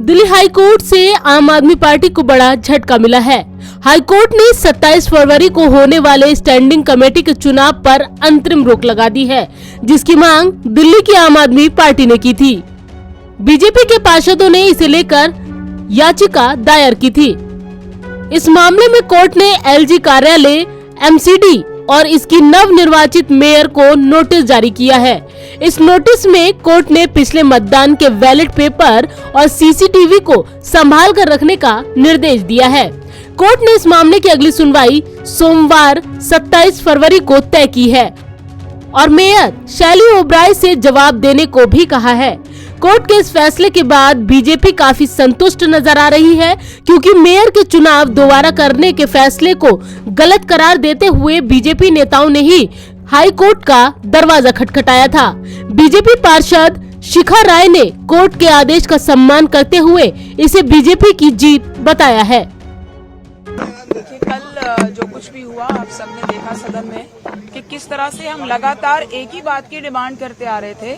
Delhi high court से आम आदमी पार्टी को बड़ा झटका मिला है। हाई कोर्ट ने 27 फरवरी को होने वाले स्टैंडिंग कमेटी के चुनाव पर अंतरिम रोक लगा दी है, जिसकी मांग दिल्ली की आम आदमी पार्टी ने की थी। बीजेपी के पार्षदों ने इसे लेकर याचिका दायर की थी। इस मामले में कोर्ट ने एलजी कार्यालय, एमसीडी और इसकी नव निर्वाचित मेयर को नोटिस जारी किया है। इस नोटिस में कोर्ट ने पिछले मतदान के बैलेट पेपर और सीसीटीवी को संभाल कर रखने का निर्देश दिया है। कोर्ट ने इस मामले की अगली सुनवाई सोमवार 27 फरवरी को तय की है और मेयर शैली ओब्राय से जवाब देने को भी कहा है। कोर्ट के इस फैसले के बाद बीजेपी काफी संतुष्ट नजर आ रही है, क्योंकि मेयर के चुनाव दोबारा करने के फैसले को गलत करार देते हुए बीजेपी नेताओं ने ही हाई कोर्ट का दरवाजा खटखटाया था। बीजेपी पार्षद शिखा राय ने कोर्ट के आदेश का सम्मान करते हुए इसे बीजेपी की जीत बताया है। देखिए, कल जो कुछ भी हुआ आप सबने देखा सदन में कि किस तरह से हम लगातार एक ही बात की डिमांड करते आ रहे थे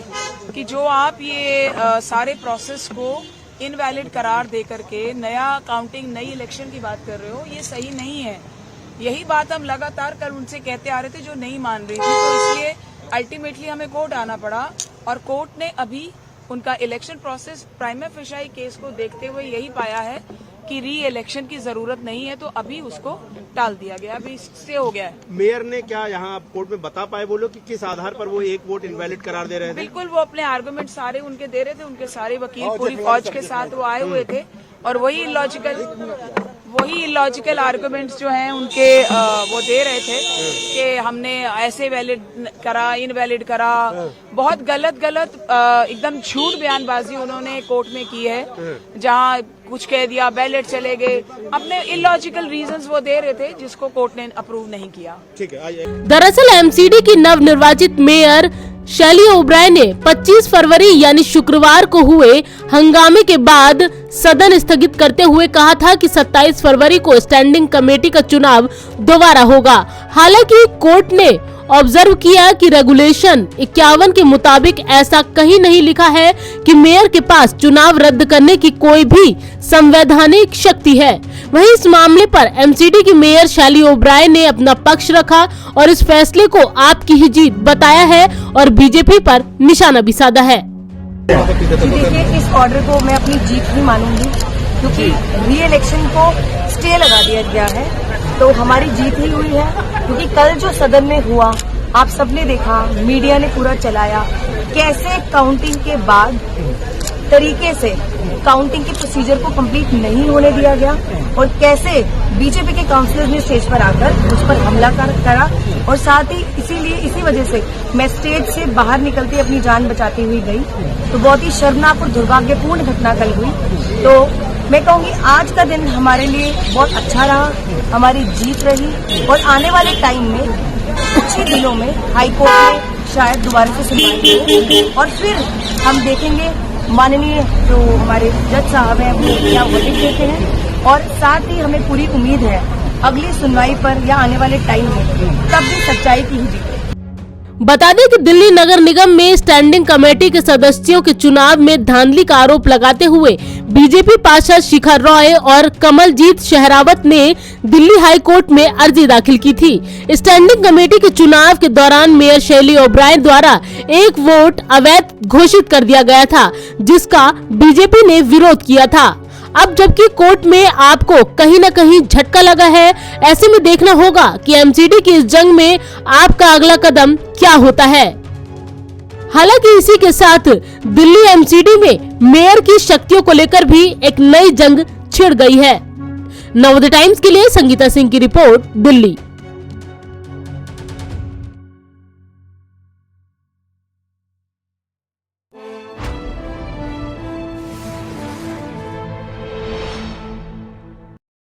कि जो आप ये सारे प्रोसेस को इनवैलिड करार दे करके नया काउंटिंग, नई इलेक्शन की बात कर रहे हो, ये सही नहीं है। यही बात हम लगातार कल उनसे कहते आ रहे थे, जो नहीं मान रही थी। तो इसलिए अल्टीमेटली हमें कोर्ट आना पड़ा और कोर्ट ने अभी उनका इलेक्शन प्रोसेस प्राइमा फेशियाई केस को देखते हुए यही पाया है कि री इलेक्शन की जरूरत नहीं है, तो अभी उसको टाल दिया गया, अभी इससे हो गया है। मेयर ने क्या यहाँ कोर्ट में बता पाए वो लोग कि किस आधार पर वो एक वोट इनवैलिड करार दे रहे थे? बिल्कुल, वो अपने आर्गुमेंट सारे उनके दे रहे थे, उनके सारे वकील पूरी फौज के साथ वो आए हुए थे और वही इलॉजिकल आर्गुमेंट्स जो हैं उनके वो दे रहे थे कि हमने ऐसे वैलिड करा, इनवैलिड करा। बहुत गलत एकदम झूठ बयानबाजी उन्होंने कोर्ट में की है, जहां कुछ कह दिया, बैलेट चले गए, अपने इलॉजिकल रीजंस वो दे रहे थे जिसको कोर्ट ने अप्रूव नहीं किया। ठीक है। दरअसल एमसीडी की नव निर्वाचित मेयर शैली ओब्राय ने 25 फरवरी यानी शुक्रवार को हुए हंगामे के बाद सदन स्थगित करते हुए कहा था कि 27 फरवरी को स्टैंडिंग कमेटी का चुनाव दोबारा होगा। हालांकि कोर्ट ने ऑब्जर्व किया कि रेगुलेशन 51 के मुताबिक ऐसा कहीं नहीं लिखा है कि मेयर के पास चुनाव रद्द करने की कोई भी संवैधानिक शक्ति है। वहीं इस मामले पर एमसीडी की मेयर शैली ओब्राय ने अपना पक्ष रखा और इस फैसले को आपकी ही जीत बताया है और बीजेपी पर निशाना भी साधा है। देखिए, इस ऑर्डर को मैं अपनी जीत ही मानूंगी, क्योंकि री इलेक्शन को स्टे लगा दिया गया है, तो हमारी जीत ही हुई है। क्योंकि कल जो सदन में हुआ आप सबने देखा, मीडिया ने पूरा चलाया, कैसे काउंटिंग के बाद तरीके से काउंटिंग के प्रोसीजर को कंप्लीट नहीं होने दिया गया और कैसे बीजेपी के काउंसिलर ने स्टेज पर आकर उस पर हमला करा और साथ ही इसी वजह से मैं स्टेज से बाहर निकलती अपनी जान बचाती हुई गई। तो बहुत ही शर्मनाक और दुर्भाग्यपूर्ण घटना कल हुई। तो मैं कहूंगी आज का दिन हमारे लिए बहुत अच्छा रहा, हमारी जीत रही और आने वाले टाइम में कुछ ही दिनों में हाई कोर्ट में शायद दोबारा से सुनवाई हो और फिर हम देखेंगे माननीय जो हमारे जज साहब हैं वो क्या वर्डिक्ट देते हैं और साथ ही हमें पूरी उम्मीद है अगली सुनवाई पर या आने वाले टाइम में तब भी सच्चाई की ही जीत। बता दें कि दिल्ली नगर निगम में स्टैंडिंग कमेटी के सदस्यों के चुनाव में धांधली का आरोप लगाते हुए बीजेपी पार्षद शिखा रॉय और कमलजीत शेहरावत ने दिल्ली हाई कोर्ट में अर्जी दाखिल की थी। स्टैंडिंग कमेटी के चुनाव के दौरान मेयर शैली ओब्राय द्वारा एक वोट अवैध घोषित कर दिया गया था, जिसका बीजेपी ने विरोध किया था। अब जबकि कोर्ट में आपको कहीं न कहीं झटका लगा है, ऐसे में देखना होगा कि एमसीडी की इस जंग में आपका अगला कदम क्या होता है। हालांकि इसी के साथ दिल्ली एमसीडी में मेयर की शक्तियों को लेकर भी एक नई जंग छिड़ गई है। नवोदय टाइम्स के लिए संगीता सिंह की रिपोर्ट, दिल्ली।